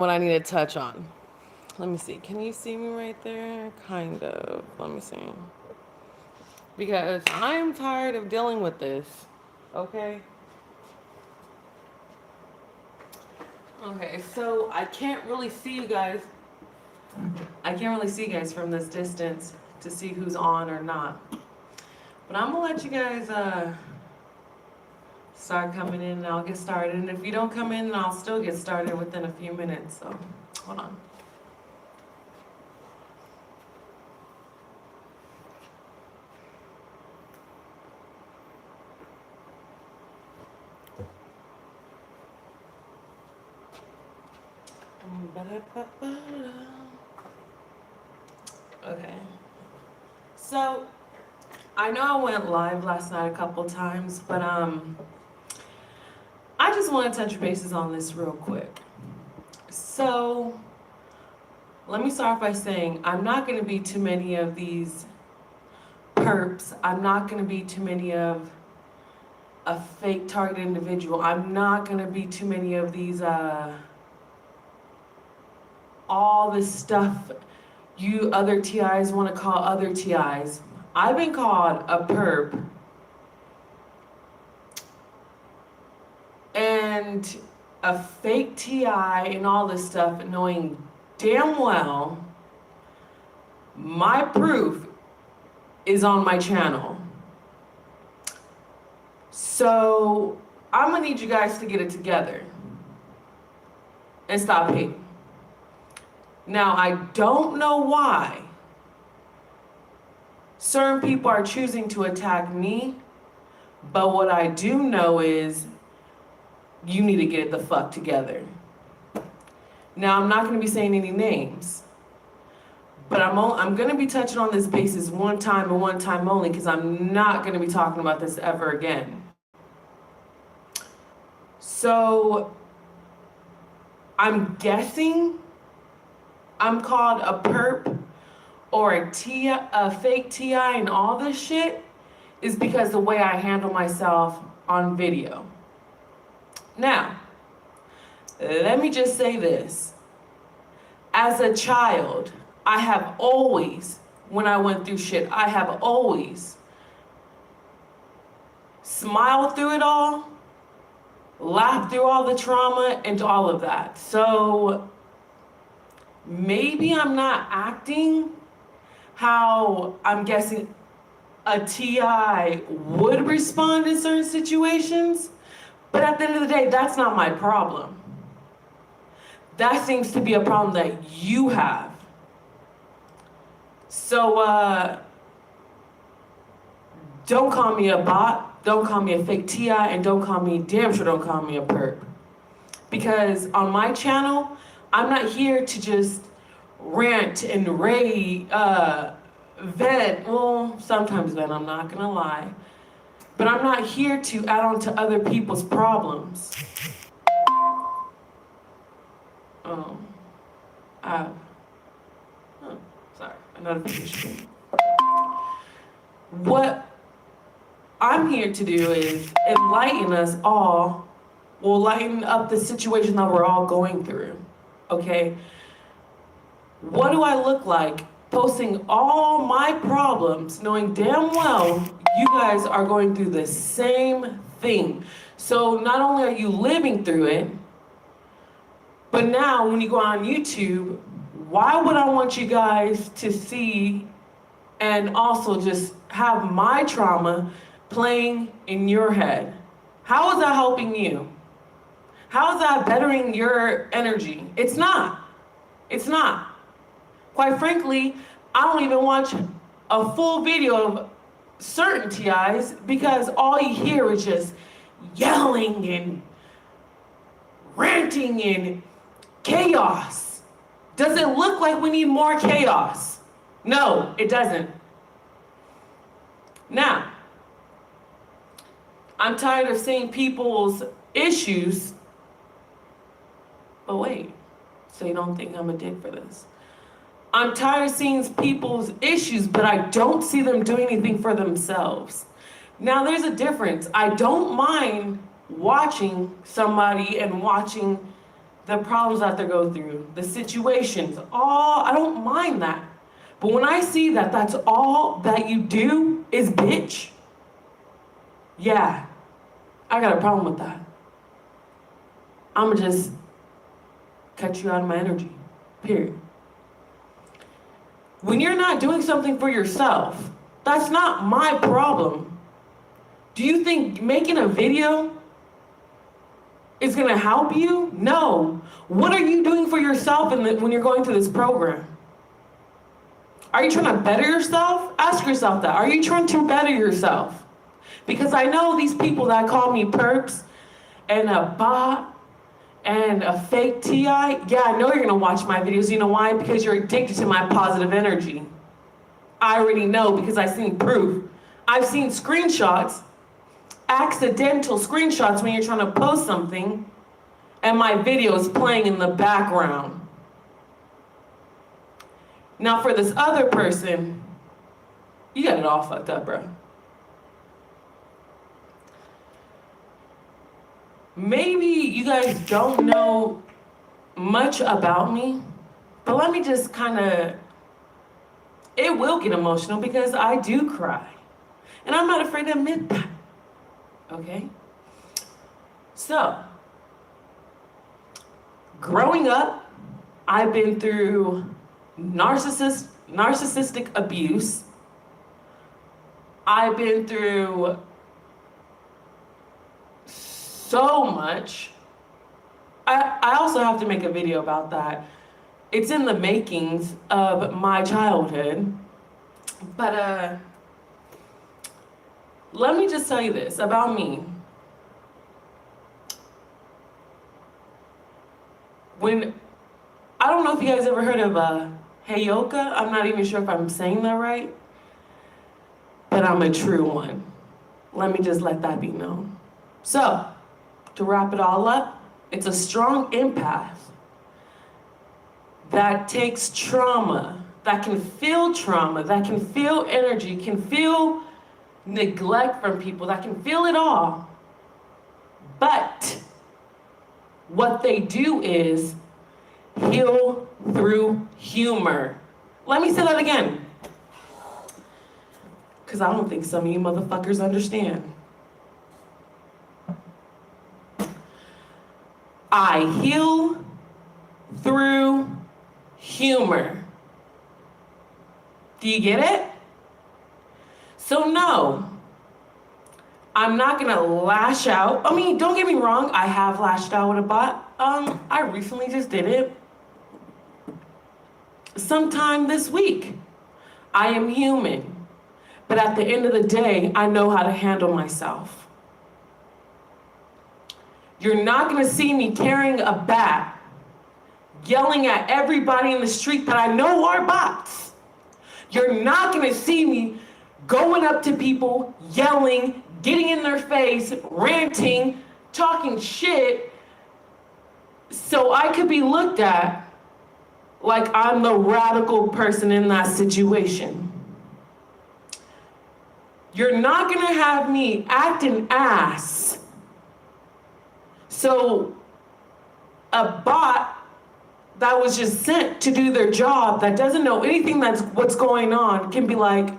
what I need to touch on. Let me see. Can you see me right there? Kind of. Let me see. Because I'm tired of dealing with this. Okay? Okay, so I can't really see you guys. I can't really see you guys from this distance to see who's on or not. But I'm gonna let you guys start coming in and I'll get started. And if you don't come in, I'll still get started within a few minutes. So hold on. Okay. So I know I went live last night a couple times, but I just want to touch bases on this real quick. So let me start by saying I'm not going to be too many of these perps. I'm not going to be too many of a fake targeted individual. I'm not going to be too many of these all this stuff you other TIs want to call other TIs. I've been called a perp and a fake TI and all this stuff, knowing damn well my proof is on my channel. So I'm gonna need you guys to get it together and stop hating. Now, I don't know why certain people are choosing to attack me, but what I do know is you need to get the fuck together. Now, I'm not going to be saying any names, but I'm going to be touching on this basis one time and one time only because I'm not going to be talking about this ever again. So, I'm guessing I'm called a perp or a fake TI and all this shit is because the way I handle myself on video. Now, let me just say this. As a child, I have always, when I went through shit, I have always smiled through it all, laughed through all the trauma and all of that. So maybe I'm not acting how I'm guessing a TI would respond in certain situations, but at the end of the day, that's not my problem. That seems to be a problem that you have. So don't call me a bot, don't call me a fake TI, and don't call me, damn sure don't call me a perp. Because on my channel, I'm not here to just rant and rave, vent. Well, sometimes vent, I'm not gonna lie. But I'm not here to add on to other people's problems. Sorry, a notification. What I'm here to do is enlighten us all, well, lighten up the situation that we're all going through, okay? What do I look like posting all my problems, knowing damn well you guys are going through the same thing? So not only are you living through it, but now when you go on YouTube, why would I want you guys to see and also just have my trauma playing in your head? How is that helping you? How is that bettering your energy? It's not. It's not. Quite frankly, I don't even watch a full video of certain TIs because all you hear is just yelling and ranting and chaos. Does it look like we need more chaos? No, it doesn't. Now, I'm tired of seeing people's issues. But wait, so you don't think I'm a dick for this? I'm tired of seeing people's issues, but I don't see them doing anything for themselves. Now, there's a difference. I don't mind watching somebody and watching the problems that they go through, the situations, all, I don't mind that. But when I see that that's all that you do is bitch, yeah, I got a problem with that. I'ma just cut you out of my energy, period. When you're not doing something for yourself, that's not my problem. Do you think making a video is gonna help you? No. What are you doing for yourself when you're going through this program? Are you trying to better yourself? Ask yourself that. Are you trying to better yourself? Because I know these people that call me perps and a bot and a fake TI, yeah, I know you're gonna watch my videos. You know why? Because you're addicted to my positive energy. I already know because I've seen proof. I've seen screenshots, accidental screenshots when you're trying to post something and my video is playing in the background. Now for this other person, you got it all fucked up, bro. Maybe you guys don't know much about me, but let me just it will get emotional because I do cry. And I'm not afraid to admit that, okay? So, growing up, I've been through narcissistic abuse. I've been through so much. I also have to make a video about that. It's in the makings of my childhood. But let me just tell you this about me. I don't know if you guys ever heard of Heyoka. I'm not even sure if I'm saying that right. But I'm a true one. Let me just let that be known. So, to wrap it all up, it's a strong empath that takes trauma, that can feel trauma, that can feel energy, can feel neglect from people, that can feel it all. But what they do is heal through humor. Let me say that again, because I don't think some of you motherfuckers understand. I heal through humor. Do you get it? So no, I'm not gonna lash out. I mean, don't get me wrong, I have lashed out with a bot. I recently just did it. Sometime this week. I am human. But at the end of the day, I know how to handle myself. You're not gonna see me carrying a bat, yelling at everybody in the street that I know are bots. You're not gonna see me going up to people, yelling, getting in their face, ranting, talking shit, so I could be looked at like I'm the radical person in that situation. You're not gonna have me acting ass. So a bot that was just sent to do their job, that doesn't know anything that's what's going on, can be like,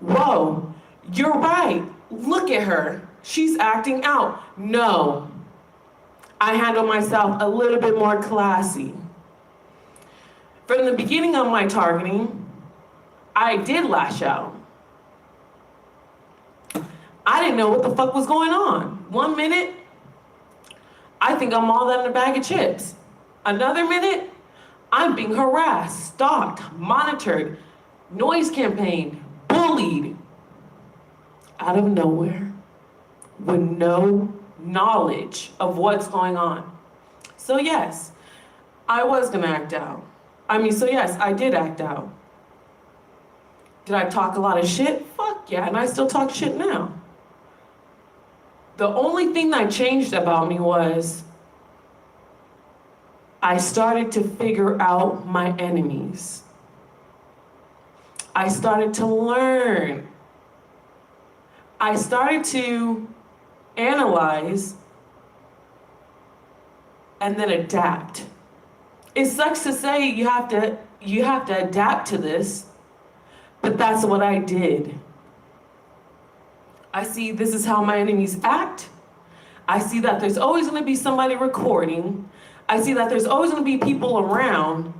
whoa, you're right, look at her, she's acting out. No, I handle myself a little bit more classy. From the beginning of my targeting, I did lash out. I didn't know what the fuck was going on. 1 minute, I think I'm all that in a bag of chips. Another minute, I'm being harassed, stalked, monitored, noise campaigned, bullied. Out of nowhere, with no knowledge of what's going on. So yes, I was gonna act out. Yes, I did act out. Did I talk a lot of shit? Fuck yeah, and I still talk shit now. The only thing that changed about me was I started to figure out my enemies. I started to learn. I started to analyze and then adapt. It sucks to say you have to adapt to this, but that's what I did. I see this is how my enemies act. I see that there's always gonna be somebody recording. I see that there's always gonna be people around.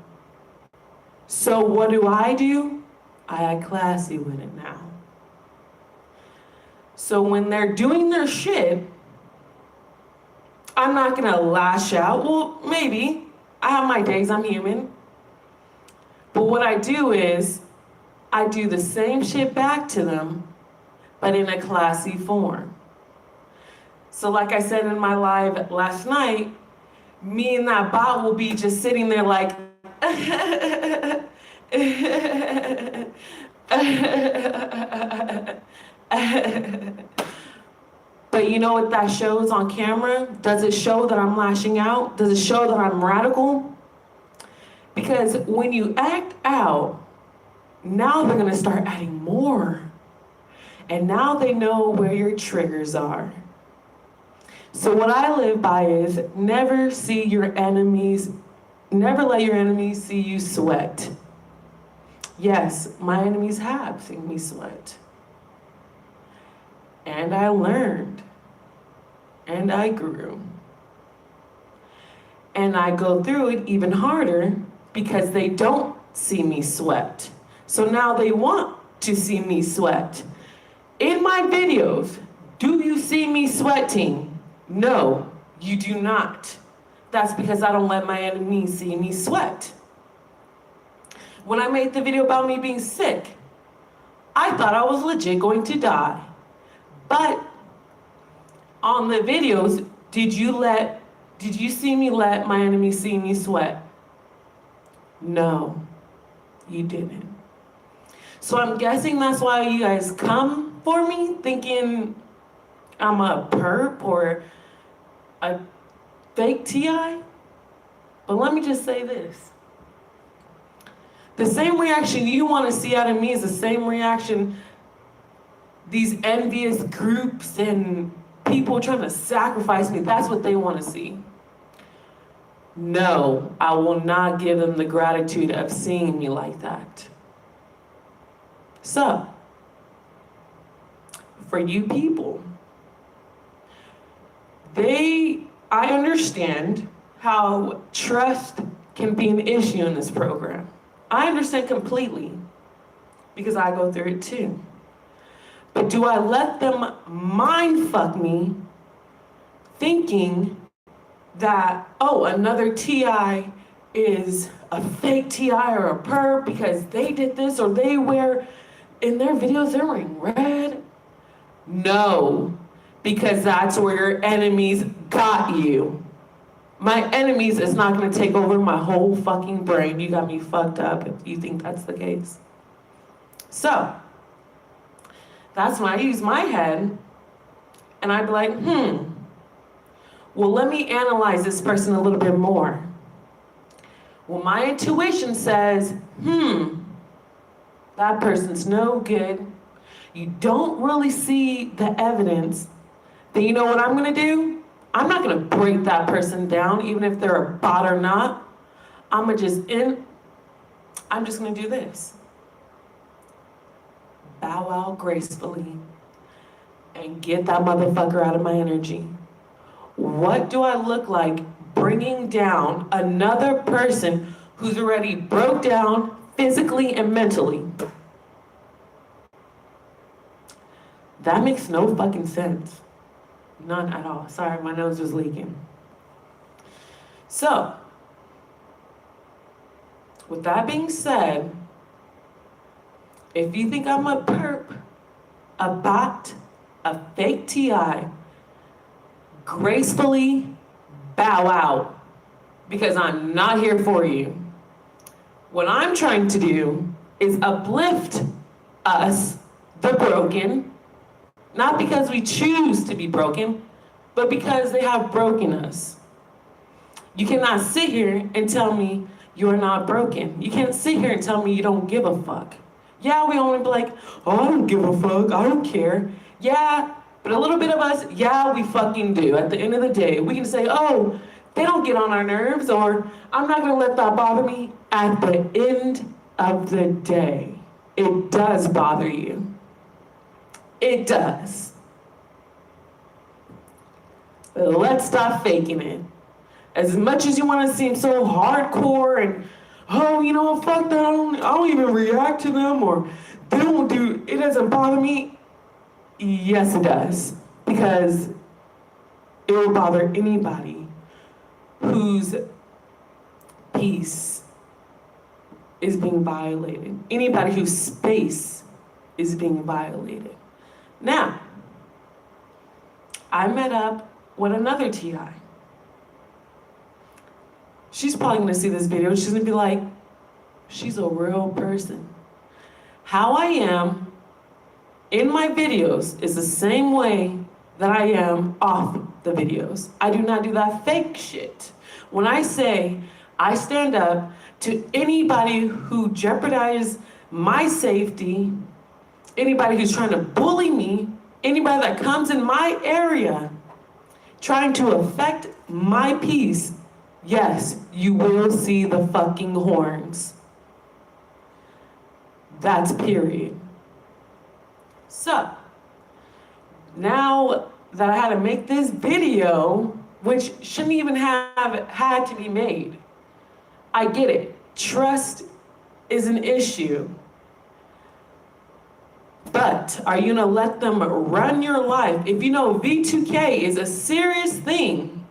So what do? I act classy with it now. So when they're doing their shit, I'm not gonna lash out. Well, maybe. I have my days, I'm human. But what I do is, I do the same shit back to them, but in a classy form. So like I said in my live last night, me and that bot will be just sitting there like, but you know what that shows on camera? Does it show that I'm lashing out? Does it show that I'm radical? Because when you act out, now they're gonna start adding more. And now they know where your triggers are. So what I live by is never let your enemies see you sweat. Yes, my enemies have seen me sweat. And I learned. And I grew. And I go through it even harder because they don't see me sweat. So now they want to see me sweat. In my videos, do you see me sweating? No, you do not. That's because I don't let my enemies see me sweat. When I made the video about me being sick, I thought I was legit going to die. But on the videos, did you see me let my enemies see me sweat? No, you didn't. So I'm guessing that's why you guys come for me, thinking I'm a perp or a fake TI. But let me just say this. The same reaction you want to see out of me is the same reaction these envious groups and people trying to sacrifice me, that's what they want to see. No, I will not give them the gratitude of seeing me like that. So, for you people, I understand how trust can be an issue in this program. I understand completely because I go through it too. But do I let them mind fuck me thinking that, oh, another TI is a fake TI or a perp because they did this or they wear, in their videos they're wearing red? No, because that's where your enemies got you. My enemies is not gonna take over my whole fucking brain. You got me fucked up if you think that's the case. So, that's when I use my head and I'd be like, well, let me analyze this person a little bit more. Well, my intuition says, that person's no good. You don't really see the evidence. Then you know what I'm gonna do? I'm not gonna break that person down, even if they're a bot or not. I'm just gonna do this. Bow out gracefully and get that motherfucker out of my energy. What do I look like bringing down another person who's already broke down physically and mentally? That makes no fucking sense. None at all. Sorry, my nose was leaking. So, with that being said, if you think I'm a perp, a bot, a fake TI, gracefully bow out, because I'm not here for you. What I'm trying to do is uplift us, the broken, not because we choose to be broken, but because they have broken us. You cannot sit here and tell me you're not broken. You can't sit here and tell me you don't give a fuck. Yeah, we only be like, oh, I don't give a fuck, I don't care. Yeah, but a little bit of us, yeah, we fucking do. At the end of the day, we can say, oh, They don't get on our nerves, or I'm not gonna let that bother me. At the end of the day, it does bother you. It does. Let's stop faking it. As much as you want to seem so hardcore and, oh, you know, fuck that, I don't even react to them, or they don't do, it doesn't bother me. Yes, it does. Because it will bother anybody whose peace is being violated. Anybody whose space is being violated. Now, I met up with another TI. She's probably gonna see this video. She's gonna be like, she's a real person. How I am in my videos is the same way that I am off the videos. I do not do that fake shit. When I say I stand up to anybody who jeopardizes my safety, anybody who's trying to bully me, anybody that comes in my area trying to affect my peace, yes, you will see the fucking horns. That's period. So, now that I had to make this video, which shouldn't even have had to be made, I get it. Trust is an issue. But are you gonna let them run your life? If you know V2K is a serious thing,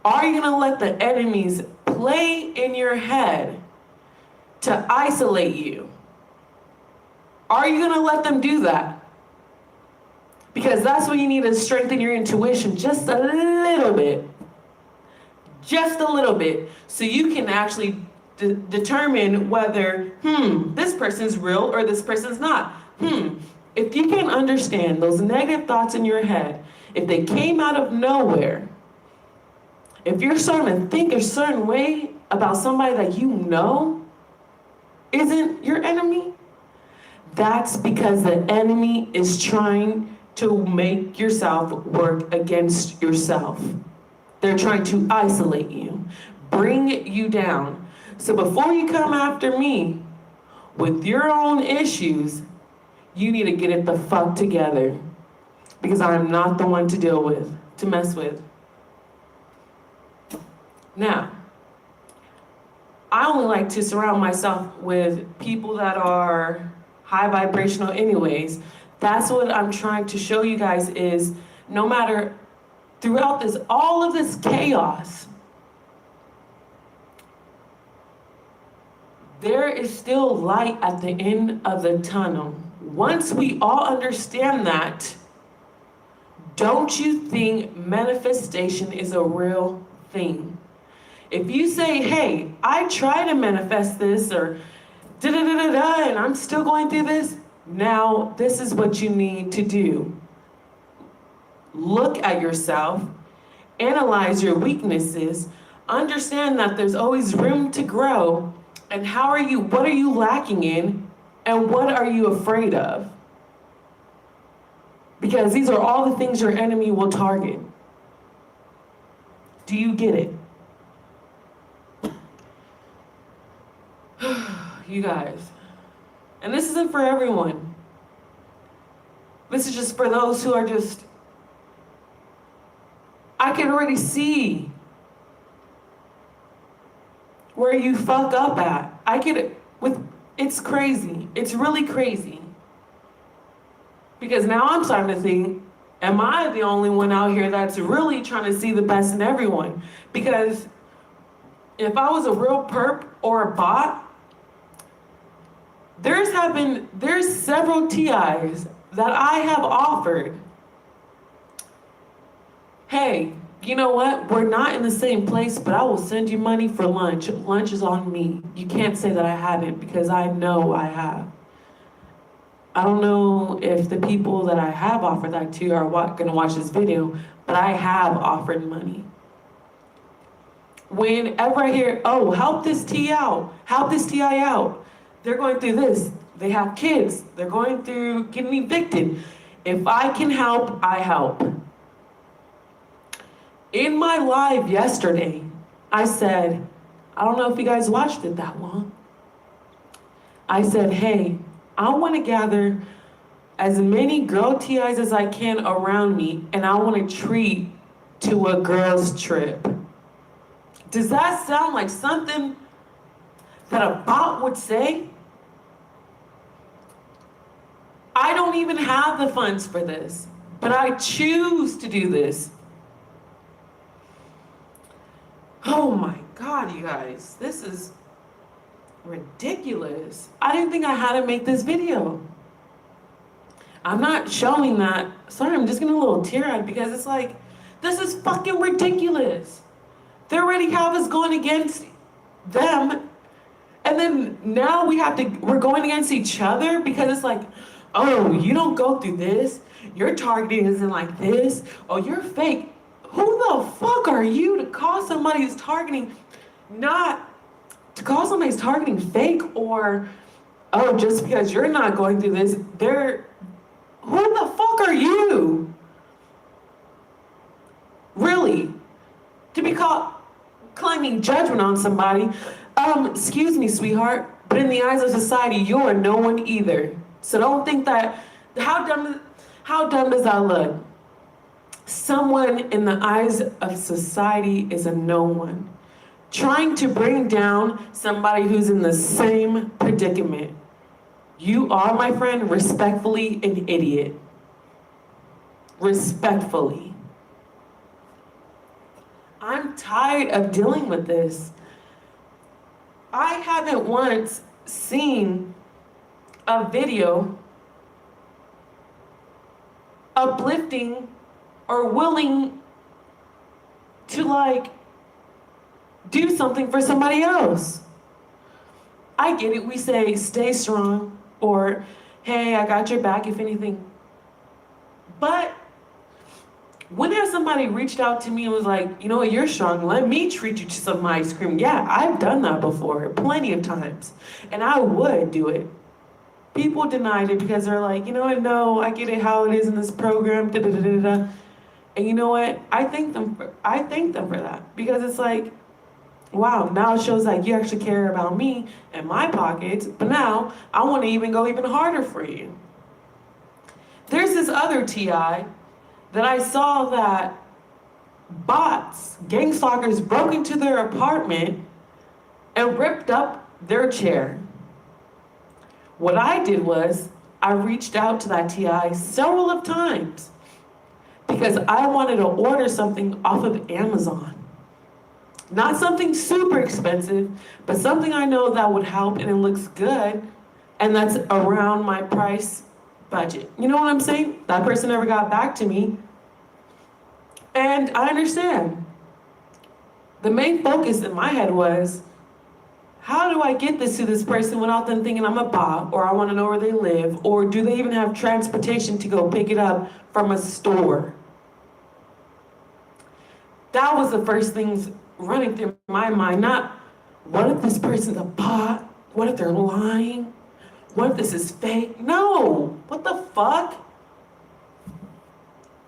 are you gonna let the enemies play in your head to isolate you? Are you gonna let them do that? Because that's when you need to strengthen your intuition just a little bit. Just a little bit. So you can actually determine whether, this person's real or this person's not. If you can understand those negative thoughts in your head, if they came out of nowhere, if you're starting to think a certain way about somebody that you know isn't your enemy, that's because the enemy is trying to make yourself work against yourself. They're trying to isolate you, bring you down. So before you come after me with your own issues, you need to get it the fuck together, because I'm not the one to deal with, to mess with. Now, I only like to surround myself with people that are high vibrational anyways. That's what I'm trying to show you guys is, no matter throughout this, all of this chaos, there is still light at the end of the tunnel. Once we all understand that, don't you think manifestation is a real thing? If you say, hey, I try to manifest this, or da-da-da-da-da, and I'm still going through this, now this is what you need to do. Look at yourself, analyze your weaknesses, understand that there's always room to grow, and what are you lacking in, and what are you afraid of? Because these are all the things your enemy will target. Do you get it? You guys, and this isn't for everyone. This is just for those who are just, I can already see where you fuck up at. It's crazy. It's really crazy. Because now I'm starting to think, am I the only one out here that's really trying to see the best in everyone? Because if I was a real perp or a bot, there's several TIs that I have offered, hey, you know what? We're not in the same place, but I will send you money for lunch. Lunch is on me. You can't say that I haven't, because I know I have. I don't know if the people that I have offered that to are gonna watch this video, but I have offered money. Whenever I hear, oh, help this TI out. They're going through this. They have kids. They're going through getting evicted. If I can help, I help. In my live yesterday, I said, I don't know if you guys watched it that long. I said, hey, I want to gather as many girl TIs as I can around me, and I want to treat to a girls' trip. Does that sound like something that a bot would say? I don't even have the funds for this, but I choose to do this. Oh my God, you guys, this is ridiculous. I didn't think I had to make this video. I'm not showing that. Sorry, I'm just getting a little teary-eyed because it's like, this is fucking ridiculous. They already have us going against them, and then now we're going against each other because it's like, oh, you don't go through this. Your targeting isn't like this. Oh, you're fake. Who the fuck are you to call somebody's targeting fake, or, oh, just because you're not going through this, who the fuck are you? Really? To be caught claiming judgment on somebody. Excuse me, sweetheart, but in the eyes of society, you are no one either. So don't think that, how dumb does that look? Someone in the eyes of society is a no one. Trying to bring down somebody who's in the same predicament. You are, my friend, respectfully an idiot. Respectfully. I'm tired of dealing with this. I haven't once seen a video uplifting or willing to do something for somebody else. I get it, we say stay strong, or hey, I got your back if anything. But when has somebody reached out to me and was like, you know what, you're strong, let me treat you to some ice cream? Yeah, I've done that before, plenty of times. And I would do it. People denied it because they're like, you know what, no, I get it how it is in this program, da da da da da. And you know what, I thank them for that. Because it's like, wow, now it shows that you actually care about me and my pockets, but now I want to even go even harder for you. There's this other TI that I saw that bots, gang stalkers, broke into their apartment and ripped up their chair. What I did was, I reached out to that TI several of times because I wanted to order something off of Amazon. Not something super expensive, but something I know that would help and it looks good and that's around my price budget. You know what I'm saying? That person never got back to me. And I understand. The main focus in my head was, how do I get this to this person without them thinking I'm a bot, or I want to know where they live, or do they even have transportation to go pick it up from a store? That was the first things running through my mind, not what if this person's a bot? What if they're lying? What if this is fake? No, what the fuck?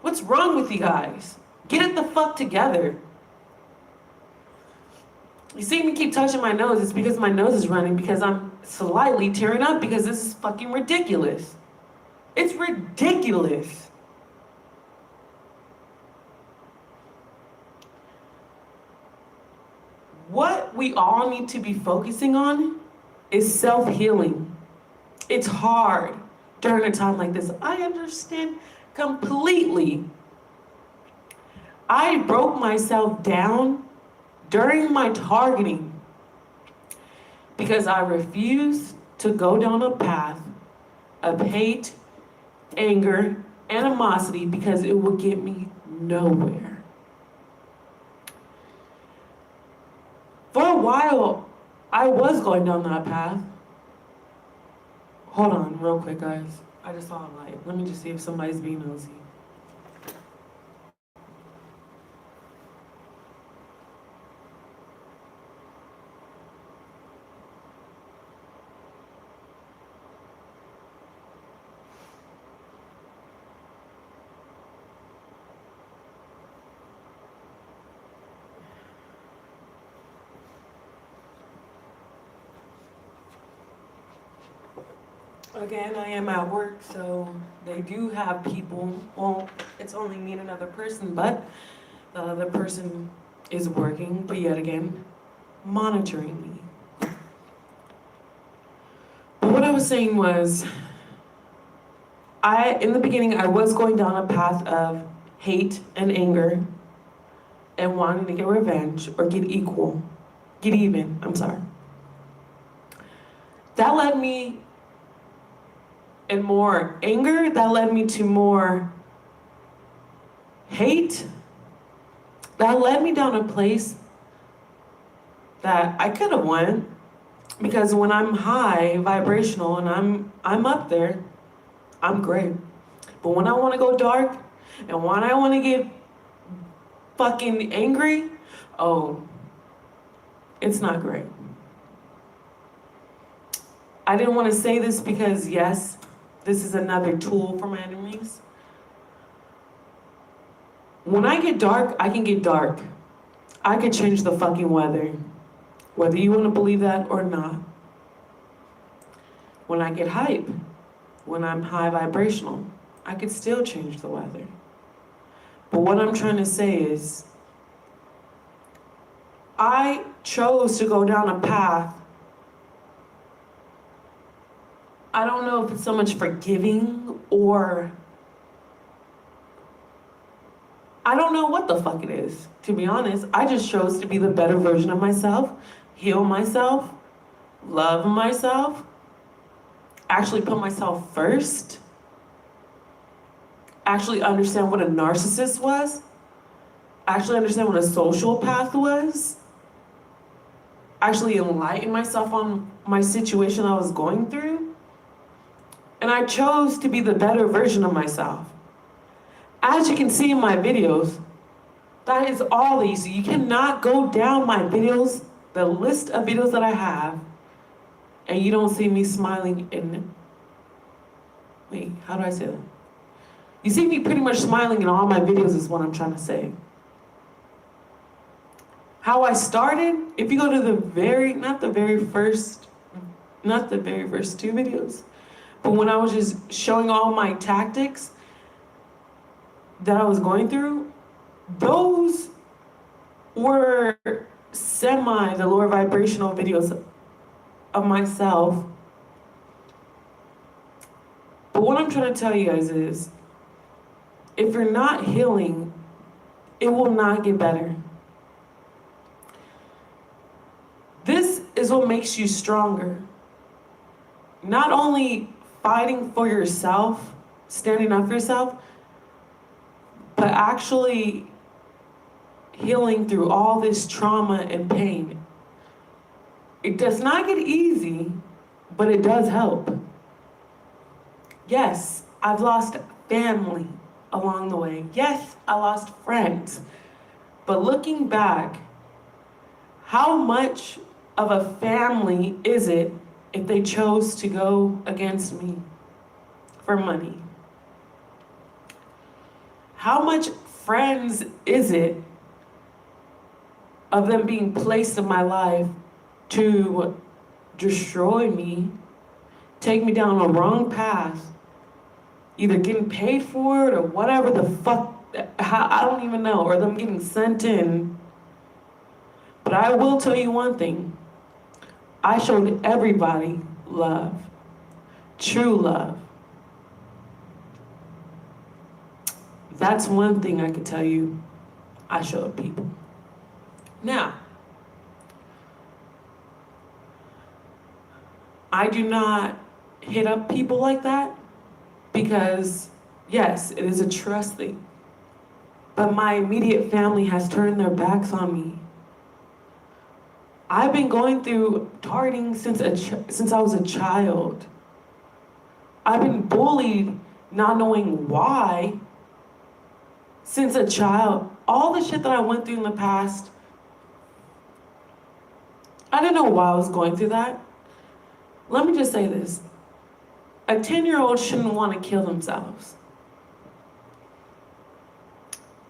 What's wrong with you guys? Get it the fuck together. You see me keep touching my nose, it's because my nose is running because I'm slightly tearing up because this is fucking ridiculous. It's ridiculous. What we all need to be focusing on is self-healing. It's hard during a time like this. I understand completely. I broke myself down during my targeting because I refused to go down a path of hate, anger, animosity because it would get me nowhere. For a while, I was going down that path. Hold on, real quick, guys. I just saw a light. Let me just see if somebody's being nosy. Again, I am at work, so they do have people. Well, it's only me and another person, but the other person is working, but yet again, monitoring me. But what I was saying was, in the beginning, I was going down a path of hate and anger and wanting to get revenge or get even, I'm sorry. That led me in more anger, that led me to more hate. That led me down a place that I could have won, because when I'm high vibrational and I'm up there, I'm great. But when I want to go dark and when I want to get fucking angry, oh, it's not great. I didn't want to say this because, yes, this is another tool for my enemies. When I get dark, I can get dark. I could change the fucking weather, whether you want to believe that or not. When I get hype, when I'm high vibrational, I could still change the weather. But what I'm trying to say is, I chose to go down a path. I don't know if it's so much forgiving or I don't know what the fuck it is, to be honest. I just chose to be the better version of myself, heal myself, love myself, actually put myself first, actually understand what a narcissist was, actually understand what a sociopath was, actually enlighten myself on my situation I was going through. And I chose to be the better version of myself. As you can see in my videos, that is all easy. You cannot go down my videos, the list of videos that I have, and you don't see me smiling in, wait, how do I say that? You see me pretty much smiling in all my videos is what I'm trying to say. How I started, if you go to not the very first two videos, but when I was just showing all my tactics that I was going through, those were the lower vibrational videos of myself. But what I'm trying to tell you guys is, if you're not healing, it will not get better. This is what makes you stronger. Not only fighting for yourself, standing up for yourself, but actually healing through all this trauma and pain. It does not get easy, but it does help. Yes, I've lost family along the way. Yes, I lost friends. But looking back, how much of a family is it if they chose to go against me for money? How much friends is it of them being placed in my life to destroy me, take me down a wrong path, either getting paid for it or whatever the fuck, I don't even know, or them getting sent in. But I will tell you one thing. I showed everybody love, true love. That's one thing I could tell you I showed people. Now, I do not hit up people like that because, yes, it is a trust thing. But my immediate family has turned their backs on me. I've been going through targeting since I was a child. I've been bullied, not knowing why, since a child. All the shit that I went through in the past, I didn't know why I was going through that. Let me just say this. A 10-year-old shouldn't want to kill themselves.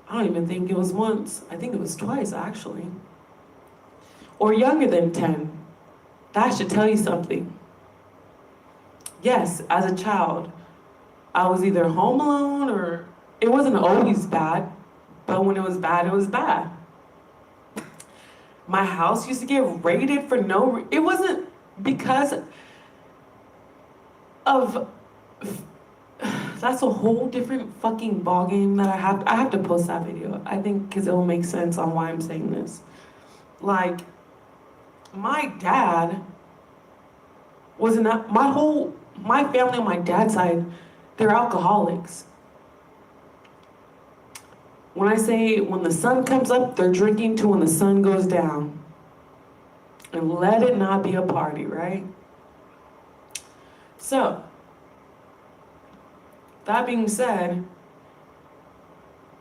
I don't even think it was once. I think it was twice, actually. Or younger than 10. That should tell you something. Yes, as a child, I was either home alone or it wasn't always bad, but when it was bad, it was bad. My house used to get raided for it wasn't because of, that's a whole different fucking ballgame that I have to post that video, I think, because it will make sense on why I'm saying this. Like, my dad was not, my family on my dad's side, they're alcoholics. When I say when the sun comes up, they're drinking to when the sun goes down. And let it not be a party, right? So, that being said,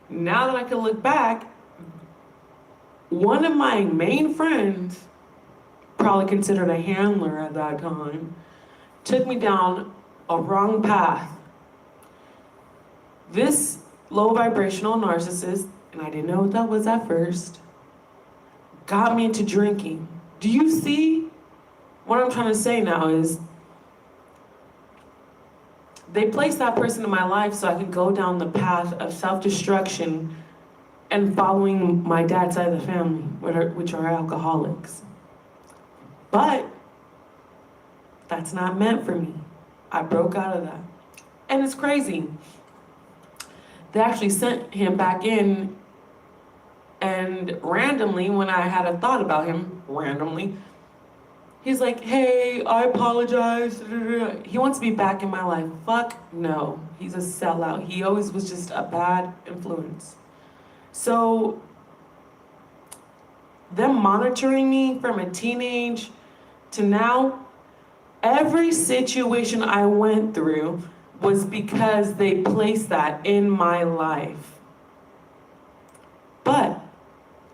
now that I can look back, one of my main friends, probably considered a handler at that time, took me down a wrong path. This low vibrational narcissist, and I didn't know what that was at first, got me into drinking. Do you see what I'm trying to say now is they placed that person in my life so I could go down the path of self-destruction and following my dad's side of the family, which are alcoholics. But that's not meant for me. I broke out of that. And it's crazy. They actually sent him back in, and randomly, when I had a thought about him, randomly, he's like, hey, I apologize. He wants to be back in my life. Fuck no. He's a sellout. He always was just a bad influence. So, them monitoring me from a teenage to now, every situation I went through was because they placed that in my life. But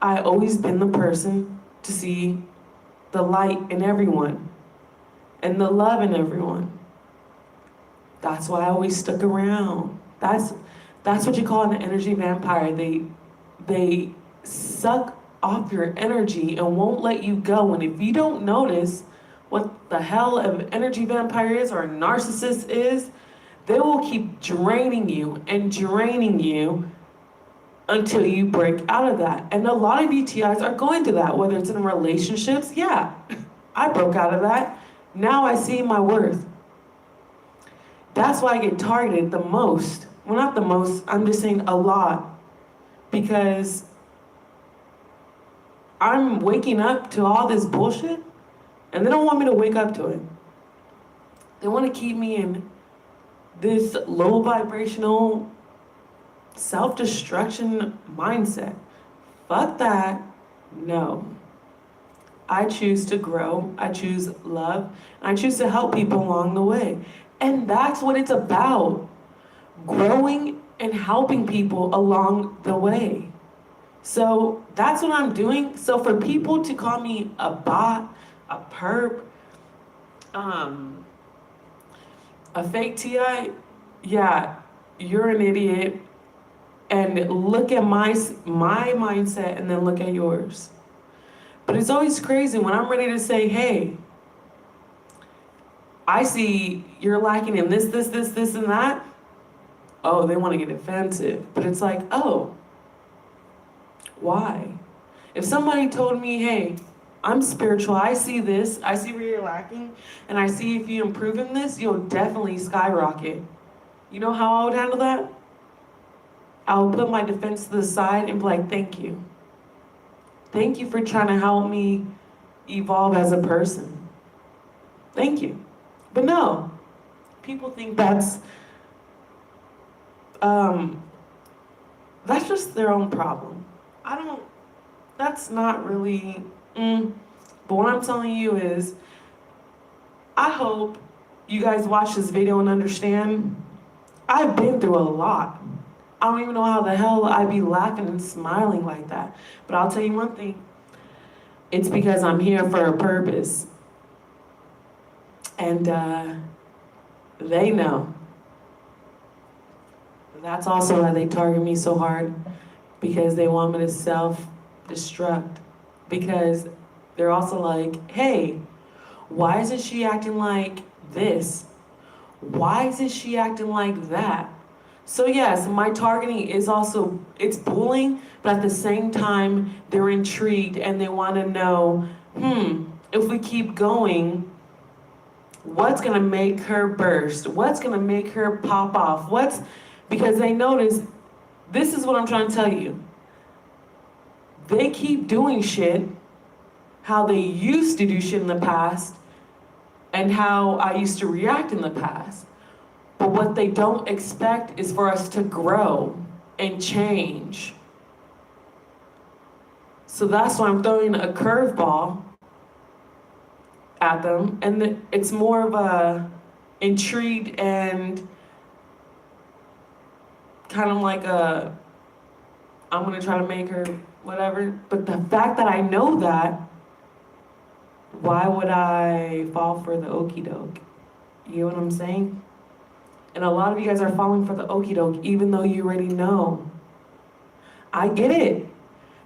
I always been the person to see the light in everyone and the love in everyone. That's why I always stuck around. That's what you call an energy vampire. They suck off your energy and won't let you go. And if you don't notice what the hell an energy vampire is or a narcissist is, they will keep draining you until you break out of that. And a lot of ETIs are going through that, whether it's in relationships. Yeah, I broke out of that. Now I see my worth. That's why I get targeted the most. Well, not the most, I'm just saying a lot. Because I'm waking up to all this bullshit, and they don't want me to wake up to it. They want to keep me in this low vibrational self-destruction mindset. Fuck that. No. I choose to grow. I choose love. I choose to help people along the way. And that's what it's about. Growing and helping people along the way. So that's what I'm doing. So for people to call me a bot, a perp, a fake TI, yeah, you're an idiot. And look at my mindset and then look at yours. But it's always crazy when I'm ready to say, hey, I see you're lacking in this, and that. Oh, they want to get offensive. But it's like, oh, why? If somebody told me, hey, I'm spiritual, I see this, I see where you're lacking, and I see if you improve in this, you'll definitely skyrocket. You know how I would handle that? I would put my defense to the side and be like, thank you. Thank you for trying to help me evolve as a person. Thank you. But no, people think that's just their own problem. That's not really, But what I'm telling you is, I hope you guys watch this video and understand, I've been through a lot. I don't even know how the hell I'd be laughing and smiling like that. But I'll tell you one thing, it's because I'm here for a purpose. And they know. That's also why they target me so hard, because they want me to self-destruct. Because they're also like, hey, why isn't she acting like this? Why isn't she acting like that? So yes, my targeting is also, it's bullying, but at the same time, they're intrigued and they want to know, if we keep going, what's gonna make her burst? What's gonna make her pop off? Because they notice, this is what I'm trying to tell you. They keep doing shit how they used to do shit in the past and how I used to react in the past. But what they don't expect is for us to grow and change. So that's why I'm throwing a curveball at them, and it's more of a intrigued and kind of like I'm gonna try to make her whatever. But the fact that I know that, why would I fall for the okie doke? You know what I'm saying? And a lot of you guys are falling for the okie doke, even though you already know. I get it.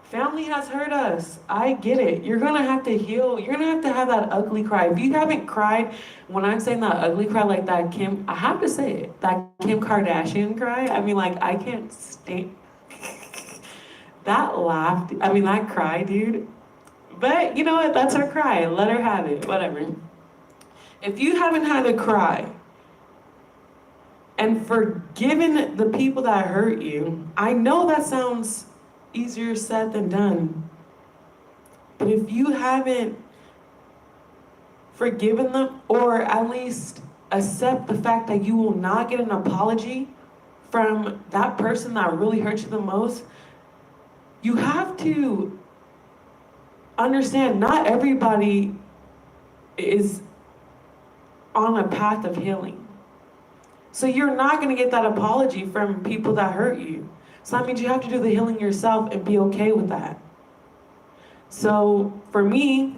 Family has hurt us. I get it. You're gonna have to heal. You're gonna have that ugly cry. If you haven't cried, when I'm saying that ugly cry, like that Kim, I have to say it, that Kim Kardashian cry. I mean, like, I can't stand that laugh. I mean, that cry, dude. But you know what? That's her cry. Let her have it. Whatever. If you haven't had a cry and forgiven the people that hurt you, I know that sounds easier said than done. But if you haven't forgiven them, or at least accept the fact that you will not get an apology from that person that really hurt you the most, you have to understand not everybody is on a path of healing. So you're not going to get that apology from people that hurt you. So that means you have to do the healing yourself and be okay with that. So for me,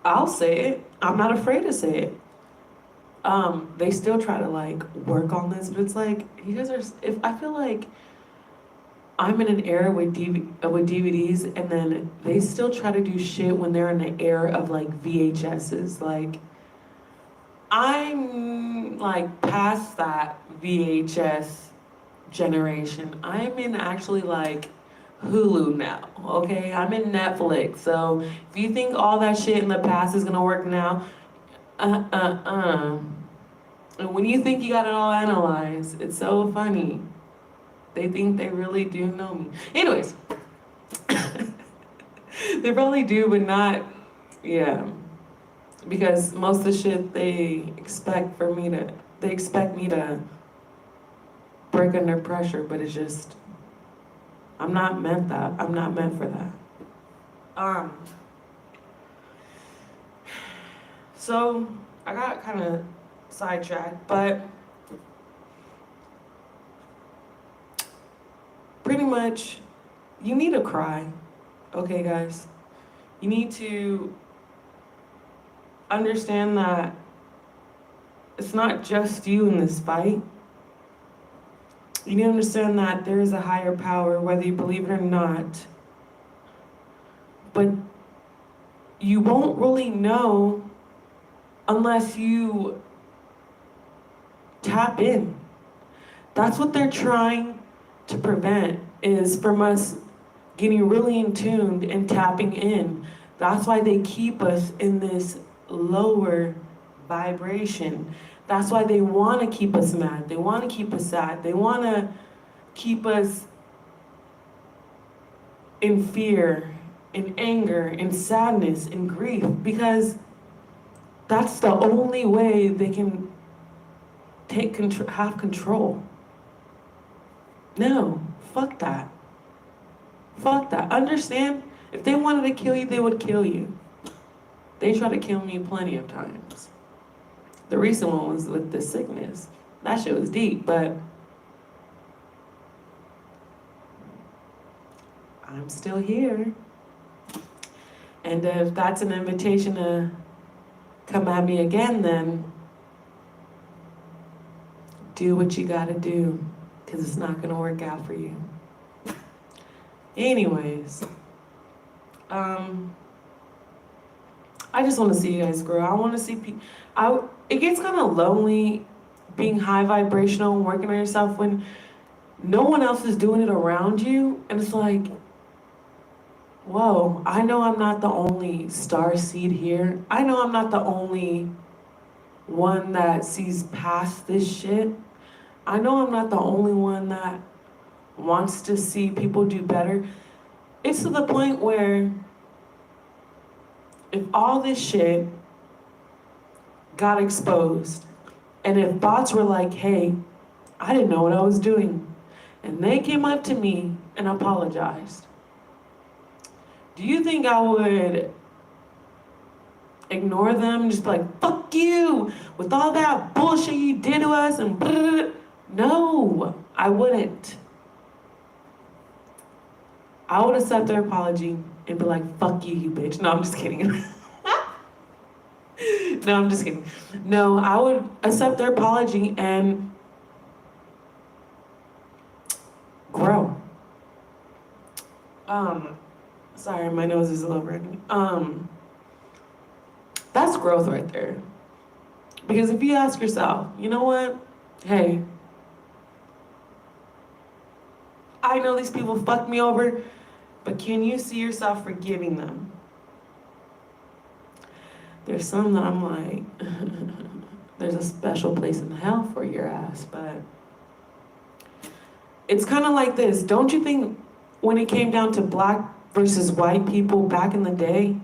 I'll say it. I'm not afraid to say it. They still try to like work on this, but it's like, you guys are, if I feel like I'm in an era with DVDs, and then they still try to do shit when they're in the era of like VHSs. Like, I'm like past that VHS generation. I'm in actually like Hulu now, okay? I'm in Netflix. So if you think all that shit in the past is gonna work now, And when you think you got it all analyzed, it's so funny. They think they really do know me. Anyways, they probably do, but not, yeah. Because most of the shit they expect me to break under pressure, but it's just, I'm not meant for that. So I got kind of sidetracked, but pretty much you need to cry, okay guys? You need to understand that it's not just you in this fight. You need to understand that there is a higher power, whether you believe it or not. But you won't really know unless you tap in. That's what they're trying to prevent, is from us getting really in tuned and tapping in. That's why they keep us in this lower vibration. That's why they want to keep us mad. They want to keep us sad. They want to keep us in fear, in anger, in sadness, in grief, because that's the only way they can have control. No, fuck that. Fuck that. Understand? If they wanted to kill you, they would kill you. They tried to kill me plenty of times. The recent one was with the sickness. That shit was deep, but I'm still here. And if that's an invitation to come at me again, then do what you gotta do, because it's not gonna work out for you. Anyways, I just want to see you guys grow. I want to see people. It gets kind of lonely being high vibrational and working on yourself when no one else is doing it around you, and it's like, whoa, I know I'm not the only star seed here. I know I'm not the only one that sees past this shit. I know I'm not the only one that wants to see people do better. It's to the point where if all this shit got exposed, and if bots were like, hey, I didn't know what I was doing, and they came up to me and apologized, do you think I would ignore them, just be like, fuck you, with all that bullshit you did to us, and blah, blah, blah? No, I wouldn't. I would accept their apology and be like, fuck you, you bitch. No, I'm just kidding. No, I'm just kidding. No, I would accept their apology and grow. Sorry, my nose is a little runny. That's growth right there. Because if you ask yourself, you know what? Hey, I know these people fucked me over, but can you see yourself forgiving them? There's some that I'm like, there's a special place in hell for your ass, but it's kind of like this. Don't you think when it came down to black versus white people back in the day,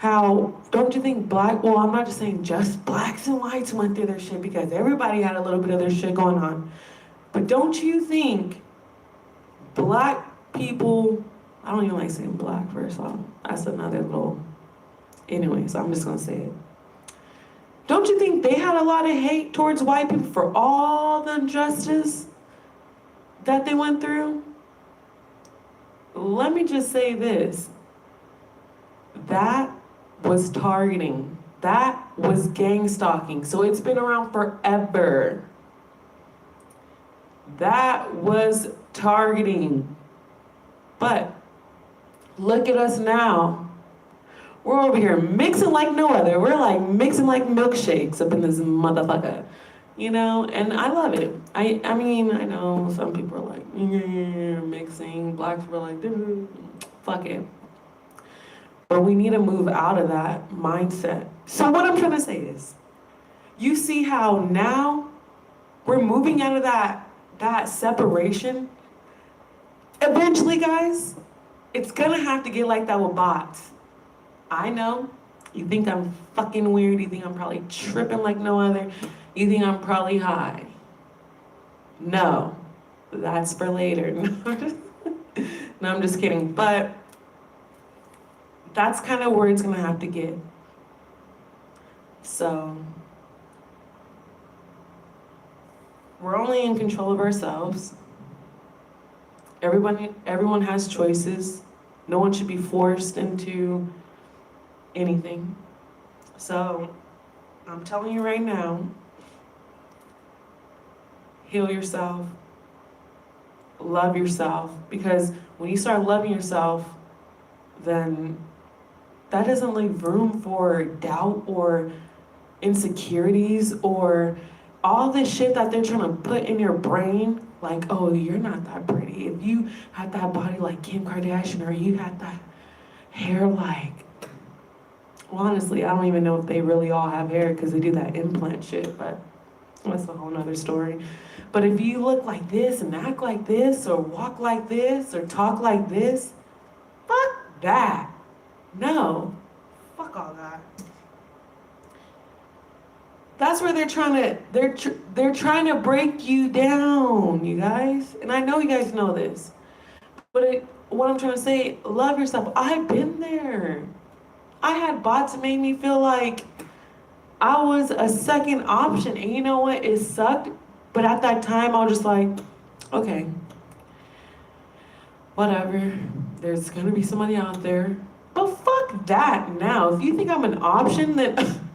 don't you think well, I'm not just saying just blacks and whites went through their shit, because everybody had a little bit of their shit going on. But don't you think black people, I don't even like saying black first of all, that's another little, anyway, so I'm just gonna say it. Don't you think they had a lot of hate towards white people for all the injustice that they went through? Let me just say this. That was targeting. That was gang stalking. So it's been around forever. That was targeting. But look at us now. We're over here mixing like no other. We're like mixing like milkshakes up in this motherfucker. You know, and I love it. I mean, I know some people are like, mixing. Blacks were like, fuck it. But we need to move out of that mindset. So what I'm trying to say is, you see how now we're moving out of that separation? Eventually, guys, it's gonna have to get like that with bots. I know, you think I'm fucking weird, you think I'm probably tripping like no other, you think I'm probably high. No, that's for later. No, I'm just kidding. But that's kind of where it's gonna have to get. So, we're only in control of ourselves. Everyone has choices. No one should be forced into anything. So, I'm telling you right now, heal yourself, love yourself, because when you start loving yourself, then that doesn't leave room for doubt or insecurities or all this shit that they're trying to put in your brain. Like, oh, you're not that pretty. If you had that body like Kim Kardashian, or you had that hair like, well, honestly, I don't even know if they really all have hair because they do that implant shit, but that's a whole nother story. But if you look like this and act like this or walk like this or talk like this, fuck that. No, fuck all that. That's where they're trying to break you down, you guys. And I know you guys know this. But what I'm trying to say, love yourself. I've been there. I had bots that made me feel like I was a second option. And you know what? It sucked. But at that time, I was just like, okay, whatever. There's gonna be somebody out there. But fuck that now. If you think I'm an option, then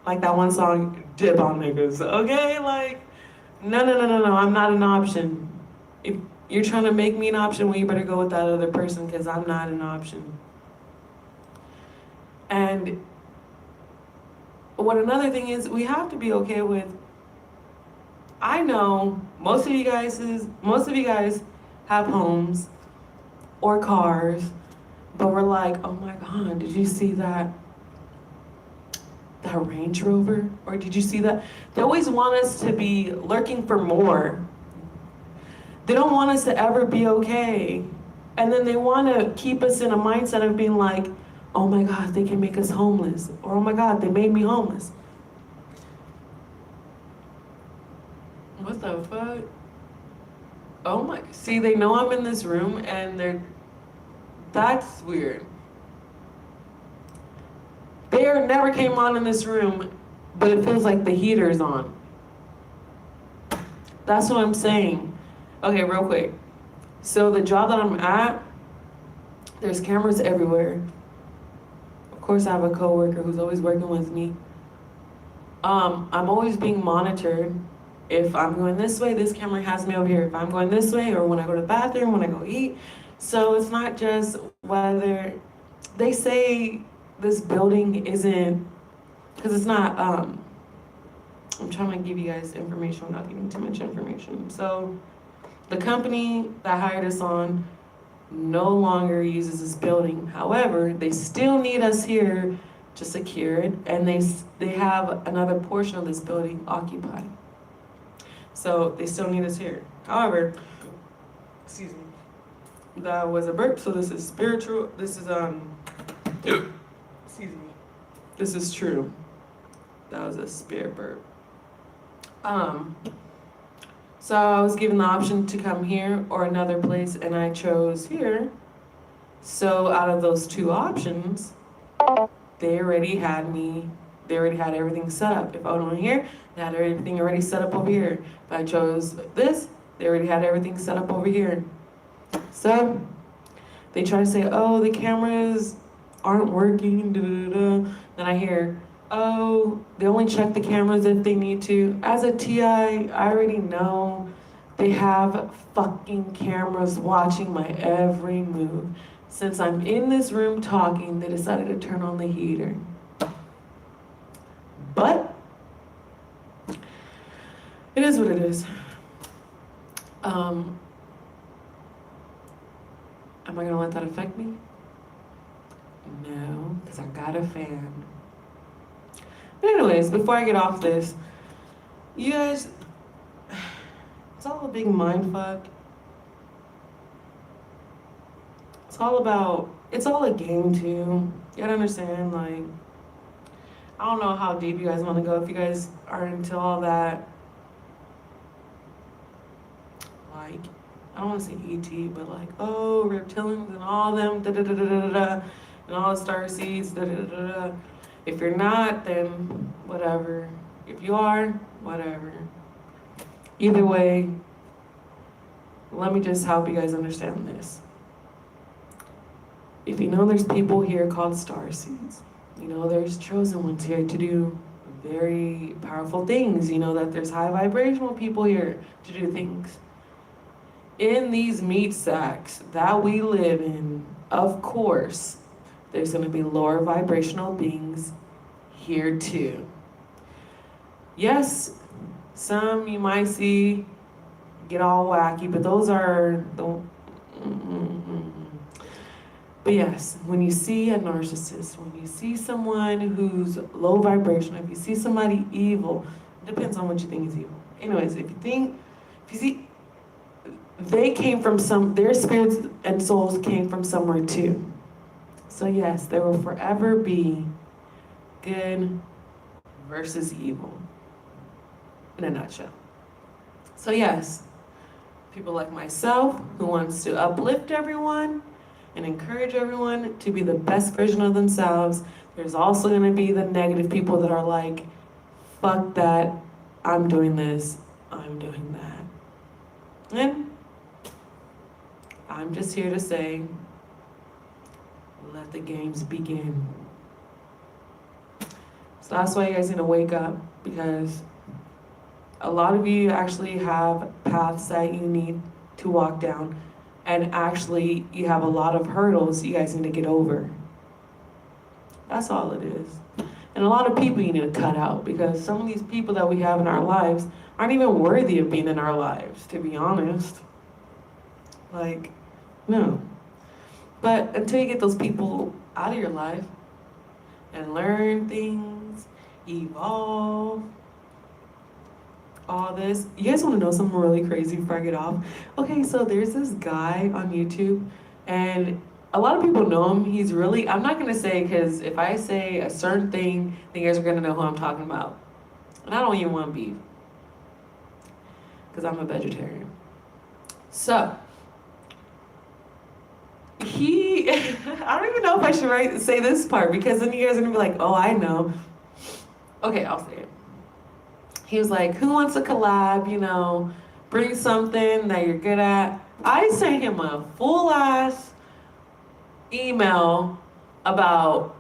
like that one song, dip on niggas, okay? Like, no, I'm not an option. If you're trying to make me an option, well, you better go with that other person, because I'm not an option. And what another thing is, we have to be okay with, I know most of you guys have homes or cars, but we're like, oh my God, did you see that Range Rover? Or did you see that? They always want us to be lurking for more. They don't want us to ever be okay. And then they want to keep us in a mindset of being like, oh my God, they can make us homeless. Or oh my God, they made me homeless. What the fuck? Oh my, see, they know I'm in this room and that's weird. They never came on in this room, but it feels like the heater's on. That's what I'm saying. Okay, real quick. So the job that I'm at, there's cameras everywhere. Of course, I have a coworker who's always working with me. I'm always being monitored. If I'm going this way, this camera has me over here. If I'm going this way, or when I go to the bathroom, when I go eat. So it's not just whether they say this building isn't, because it's not, I'm trying to give you guys information, I'm not giving too much information. So the company that hired us on no longer uses this building. However, they still need us here to secure it, and they have another portion of this building occupied. So they still need us here. However, excuse me, that was a burp, so this is spiritual, this is, excuse me, this is true. That was a spirit burp. So I was given the option to come here or another place, and I chose here. So out of those two options, they already had everything set up. If I went here, they had everything already set up over here. If I chose this, they already had everything set up over here. So they try to say, oh, the cameras aren't working, da, da, da. Then I hear, oh, they only check the cameras if they need to. As a TI, I already know they have fucking cameras watching my every move. Since I'm in this room talking, they decided to turn on the heater. But it is what it is. Am I gonna let that affect me? No, because I got a fan. But anyways, before I get off this, you guys, it's all a big mind fuck. It's all a game too. You gotta understand, like, I don't know how deep you guys wanna go, if you guys are into all that, like, I don't wanna say ET, but like, oh, reptilians and all them, da da da da da da, and all the star seeds, da da da da. If you're not, then whatever. If you are, whatever. Either way, let me just help you guys understand this. If you know there's people here called starseeds, you know there's chosen ones here to do very powerful things, you know that there's high vibrational people here to do things. In these meat sacks that we live in, of course, there's gonna be lower vibrational beings here too. Yes, some you might see get all wacky, but those are the, But yes, when you see a narcissist, when you see someone who's low vibrational, if you see somebody evil, it depends on what you think is evil. Anyways, if you see, they came from their spirits and souls came from somewhere too. So yes, there will forever be good versus evil, in a nutshell. So yes, people like myself who wants to uplift everyone and encourage everyone to be the best version of themselves. There's also gonna be the negative people that are like, fuck that, I'm doing this, I'm doing that. And I'm just here to say, let the games begin. So that's why you guys need to wake up, because a lot of you actually have paths that you need to walk down, and actually you have a lot of hurdles you guys need to get over. That's all it is. And a lot of people you need to cut out because some of these people that we have in our lives aren't even worthy of being in our lives, to be honest. Like, no. But until you get those people out of your life and learn things, evolve, all this. You guys want to know something really crazy before I get off? Okay, so there's this guy on YouTube, and a lot of people know him. He's really, I'm not going to say, because if I say a certain thing, then you guys are going to know who I'm talking about. And I don't even want beef, because I'm a vegetarian. So, I don't even know if I should say this part, because then you guys are going to be like, oh, I know. Okay, I'll say it. He was like, who wants a collab, bring something that you're good at. I sent him a full ass email about,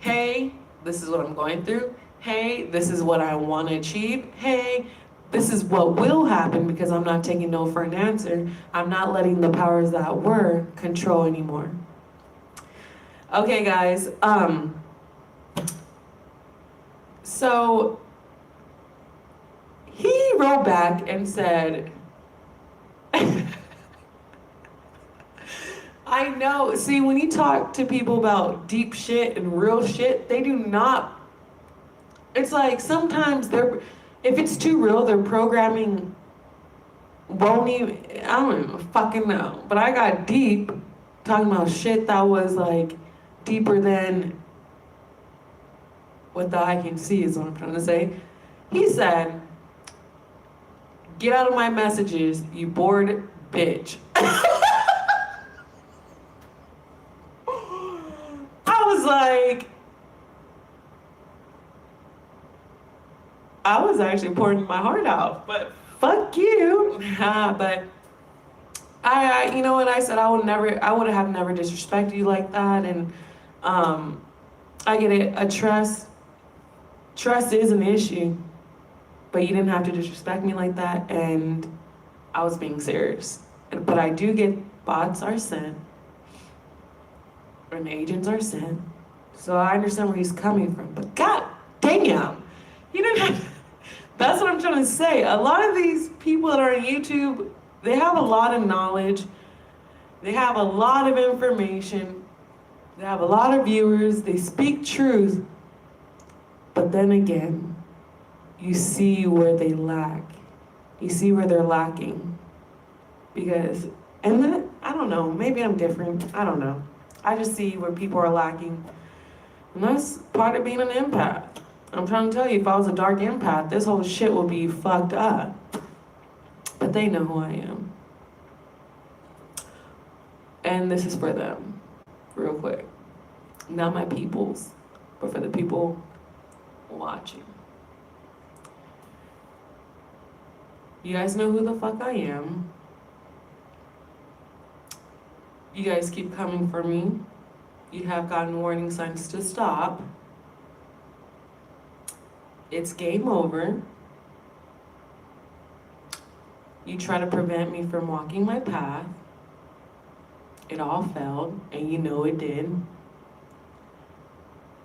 hey, this is what I'm going through. Hey, this is what I want to achieve. Hey, this is what will happen because I'm not taking no for an answer. I'm not letting the powers that were control anymore. Okay, guys. So he wrote back and said, I know. See, when you talk to people about deep shit and real shit, they do not. It's like sometimes if it's too real, their programming won't even. I don't even fucking know. But I got deep talking about shit that was like deeper than what the eye can see, is what I'm trying to say. He said, get out of my messages, you bored bitch. I was actually pouring my heart out, but fuck you. But you know what I said? I would have never disrespected you like that. And I get it. Trust is an issue, but you didn't have to disrespect me like that. And I was being serious. But I do get bots are sent, and agents are sent. So I understand where he's coming from. But god damn, he didn't have. That's what I'm trying to say. A lot of these people that are on YouTube, they have a lot of knowledge. They have a lot of information. They have a lot of viewers. They speak truth. But then again, you see where they lack. You see where they're lacking. Because, and then, I don't know, maybe I'm different. I don't know. I just see where people are lacking. And that's part of being an empath. I'm trying to tell you, if I was a dark empath, this whole shit would be fucked up. But they know who I am. And this is for them, real quick. Not my peoples, but for the people watching. You guys know who the fuck I am. You guys keep coming for me. You have gotten warning signs to stop. It's game over. You try to prevent me from walking my path. It all failed, and you know it did.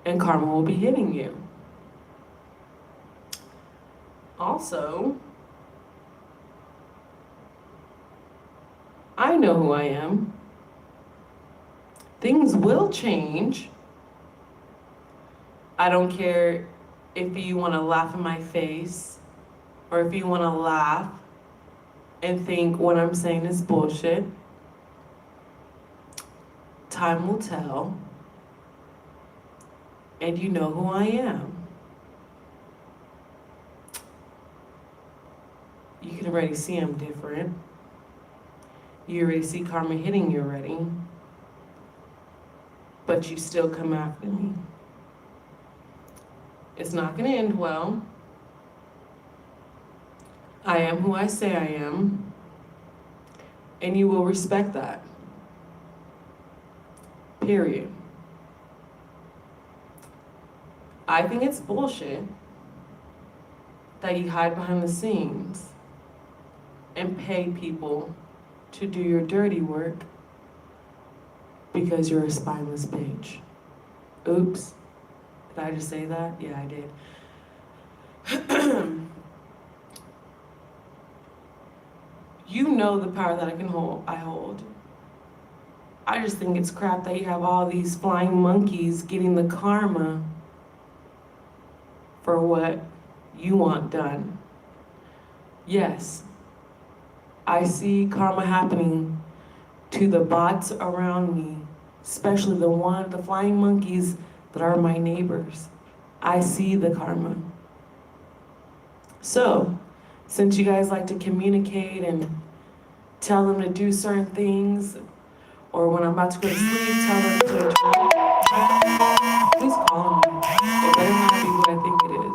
And karma will be hitting you. Also, I know who I am. Things will change. I don't care if you want to laugh in my face or if you want to laugh and think what I'm saying is bullshit. Time will tell. And you know who I am. You can already see I'm different. You already see karma hitting you already. But you still come after me. It's not gonna end well. I am who I say I am. And you will respect that. Period. I think it's bullshit that you hide behind the scenes and pay people to do your dirty work because you're a spineless bitch. Oops. Did I just say that? Yeah, I did. You know the power that I hold. I just think it's crap that you have all these flying monkeys getting the karma for what you want done. Yes, I see karma happening to the bots around me, especially the flying monkeys that are my neighbors. I see the karma. So, since you guys like to communicate and tell them to do certain things, or when I'm about to go to sleep, tell them to please call me. It better not be who I think it is.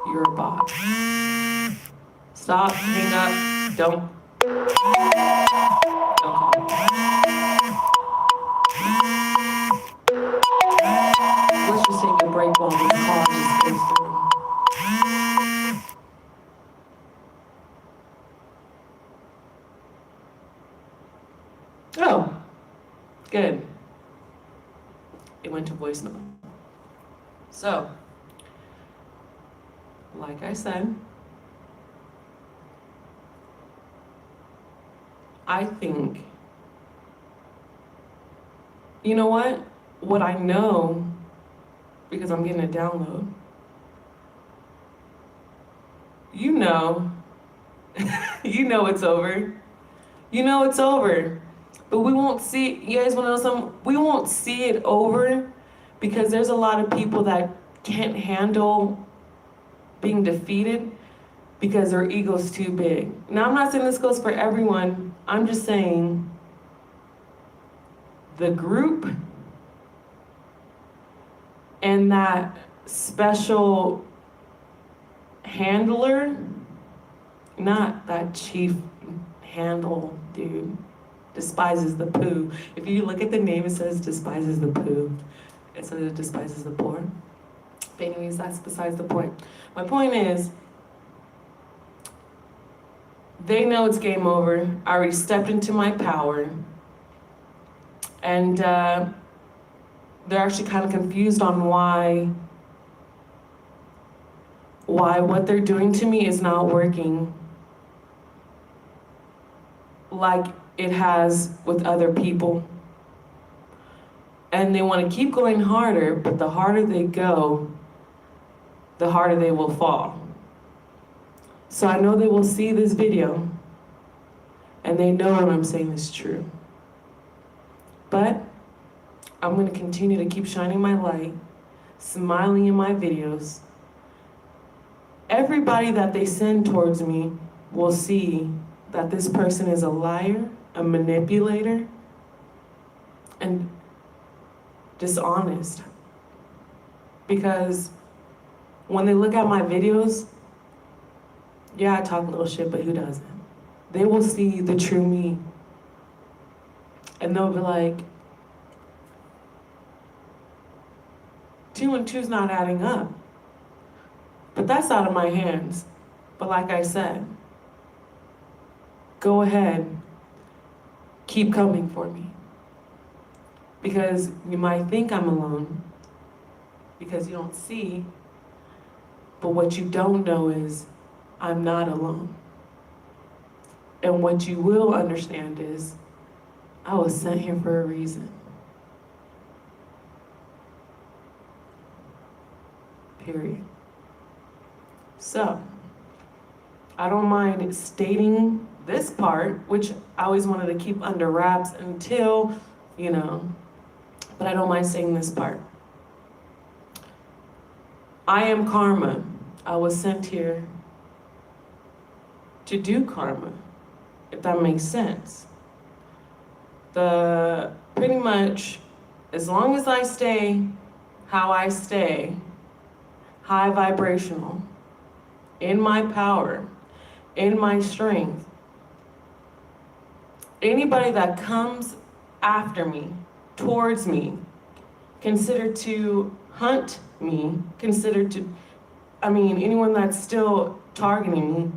You're a bot. Stop, hang up, don't call me. Let's just take a break while this call just goes through. Oh, good. It went to voicemail. So, like I said, I think, you know what? What I know, because I'm getting a download, you know it's over. You know it's over. But we won't see, you guys wanna know something? We won't see it over because there's a lot of people that can't handle being defeated because their ego's too big. Now, I'm not saying this goes for everyone. I'm just saying the group and that special handler, not that chief handle dude, despises the poo. If you look at the name, it says despises the poo. It says it despises the poor. But anyways, that's besides the point. My point is, they know it's game over. I already stepped into my power. And they're actually kind of confused on why what they're doing to me is not working like it has with other people. And they want to keep going harder, but the harder they go, the harder they will fall. So I know they will see this video, and they know what I'm saying is true. But I'm gonna continue to keep shining my light, smiling in my videos. Everybody that they send towards me will see that this person is a liar, a manipulator, and dishonest. Because when they look at my videos, yeah, I talk a little shit, but who doesn't? They will see the true me. And they'll be like, 2 and 2's not adding up. But that's out of my hands. But like I said, go ahead, keep coming for me. Because you might think I'm alone, because you don't see, but what you don't know is I'm not alone. And what you will understand is I was sent here for a reason. Period. So, I don't mind stating this part, which I always wanted to keep under wraps until, but I don't mind saying this part. I am karma. I was sent here to do karma, if that makes sense. Pretty much, as long as I stay how I stay, high vibrational, in my power, in my strength, anybody that comes after me, towards me, considered to hunt me, anyone that's still targeting me,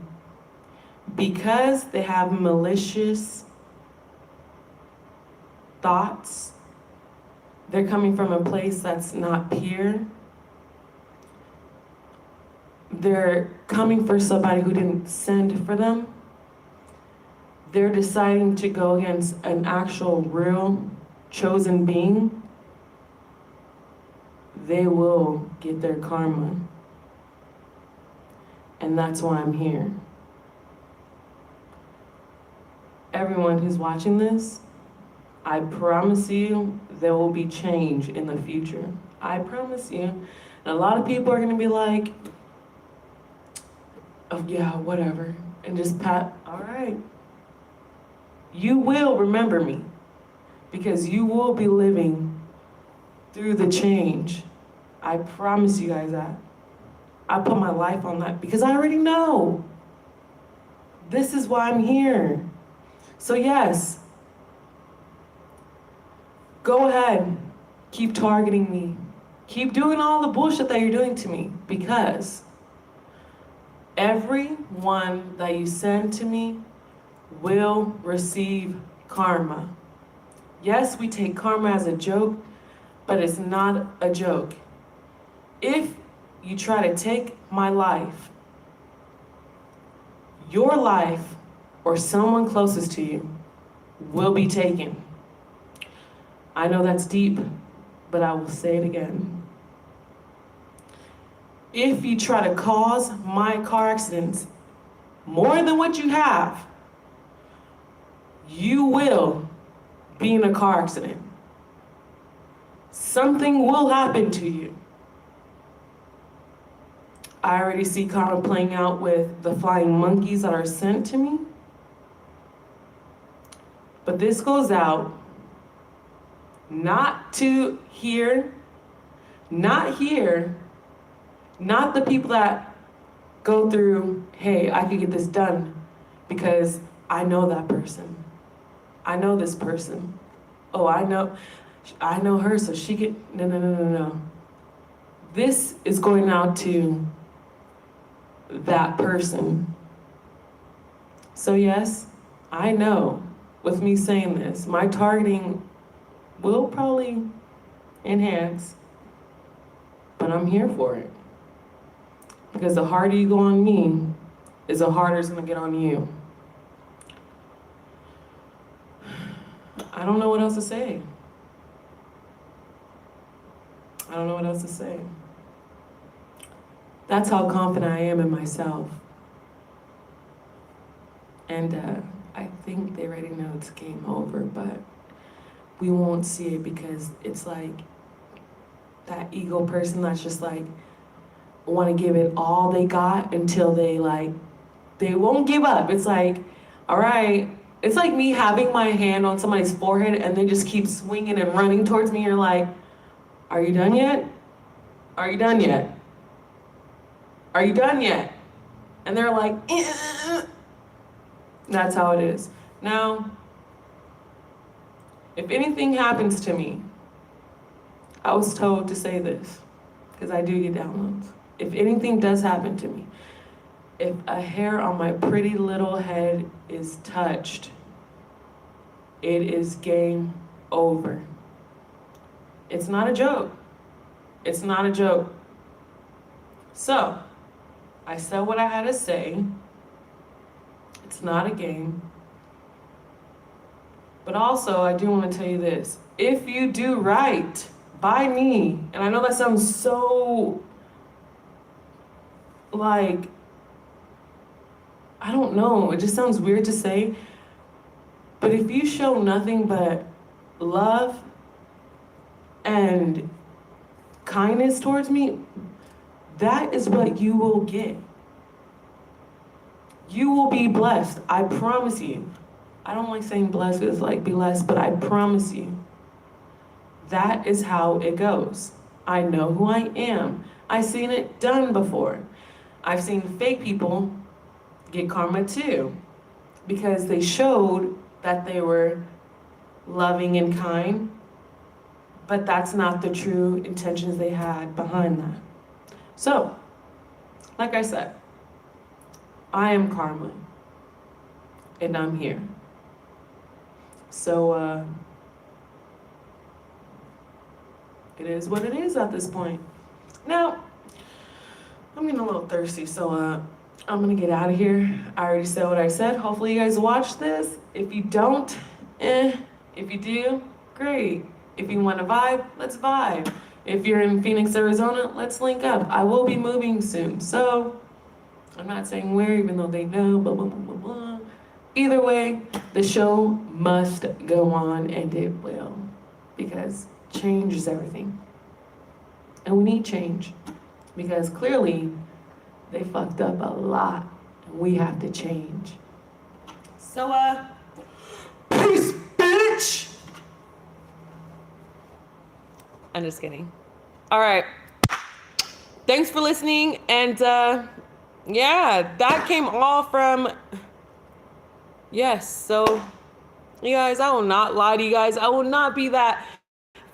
because they have malicious thoughts. They're coming from a place that's not pure. They're coming for somebody who didn't send for them. They're deciding to go against an actual, real, chosen being. They will get their karma. And that's why I'm here. Everyone who's watching this, I promise you there will be change in the future. I promise you. And a lot of people are gonna be like, oh yeah, whatever, and just all right. You will remember me because you will be living through the change. I promise you guys that. I put my life on that because I already know. This is why I'm here. So yes, go ahead, keep targeting me. Keep doing all the bullshit that you're doing to me because everyone that you send to me will receive karma. Yes, we take karma as a joke, but it's not a joke. If you try to take my life, your life, or someone closest to you will be taken. I know that's deep, but I will say it again. If you try to cause my car accidents more than what you have, you will be in a car accident. Something will happen to you. I already see karma playing out with the flying monkeys that are sent to me. But this goes out not to here, not here, not the people that go through, hey, I could get this done because I know that person. I know this person. Oh, I know her, so she could, no. This is going out to that person. So yes, I know with me saying this, my targeting will probably enhance, but I'm here for it. Because the harder you go on me, is the harder it's gonna get on you. I don't know what else to say. I don't know what else to say. That's how confident I am in myself. And I think they already know it's game over, but we won't see it because it's like that ego person that's just like, want to give it all they got until they won't give up. It's like, all right, it's like me having my hand on somebody's forehead and they just keep swinging and running towards me. You're like, are you done yet? Are you done yet? Are you done yet? And they're like, That's how it is. Now, if anything happens to me, I was told to say this, because I do get downloads. If anything does happen to me, if a hair on my pretty little head is touched, it is game over. It's not a joke. It's not a joke. So, I said what I had to say. It's not a game. But also, I do want to tell you this. If you do right by me, and I know that sounds so, like, I don't know, it just sounds weird to say, but if you show nothing but love and kindness towards me, that is what you will get. You will be blessed, I promise you. I don't like saying blessed, it's like be blessed, but I promise you. That is how it goes. I know who I am. I've seen it done before. I've seen fake people get karma too, because they showed that they were loving and kind, but that's not the true intentions they had behind that. So, like I said, I am karma, and I'm here. So, it is what it is at this point. Now, I'm getting a little thirsty, so I'm gonna get out of here. I already said what I said. Hopefully you guys watch this. If you don't, if you do, great. If you want to vibe, let's vibe. If you're in Phoenix, Arizona, let's link up. I will be moving soon, so I'm not saying where, even though they know, blah, blah, blah, blah, blah. Either way, the show must go on, and it will, because change is everything. And we need change, because clearly they fucked up a lot, and we have to change. So, peace, bitch! I'm just kidding. All right. Thanks for listening, and yeah, that came all from, yes, so, you guys, I will not lie to you guys. I will not be that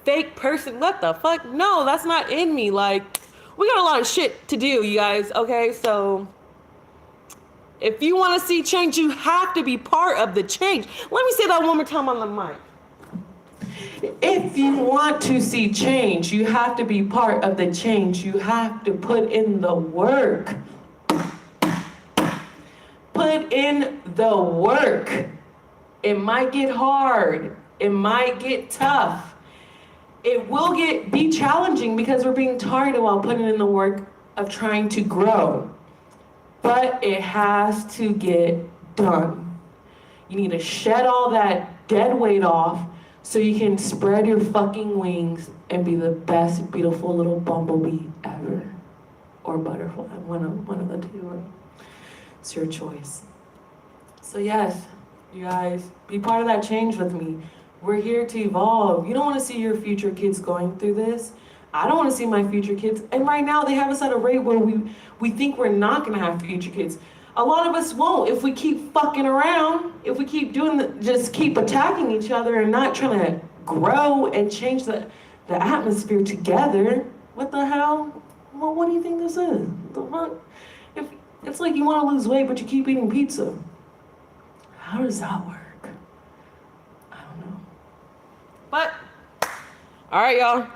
fake person. What the fuck? No, that's not in me. Like, we got a lot of shit to do, you guys, okay? So, if you want to see change, you have to be part of the change. Let me say that one more time on the mic. If you want to see change, you have to be part of the change. You have to put in the work. Put in the work. It might get hard. It might get tough. It will be challenging because we're being tired while putting in the work of trying to grow. But it has to get done. You need to shed all that dead weight off so you can spread your fucking wings and be the best, beautiful little bumblebee ever. Or butterfly, one of the two. It's your choice. So yes, you guys, be part of that change with me. We're here to evolve. You don't want to see your future kids going through this. I don't want to see my future kids. And right now they have us at a rate where we think we're not going to have future kids. A lot of us won't if we keep fucking around, if we keep just keep attacking each other and not trying to grow and change the atmosphere together. What the hell? Well, what do you think this is? The fuck? If it's like you want to lose weight, but you keep eating pizza. How does that work? I don't know. But, all right, y'all.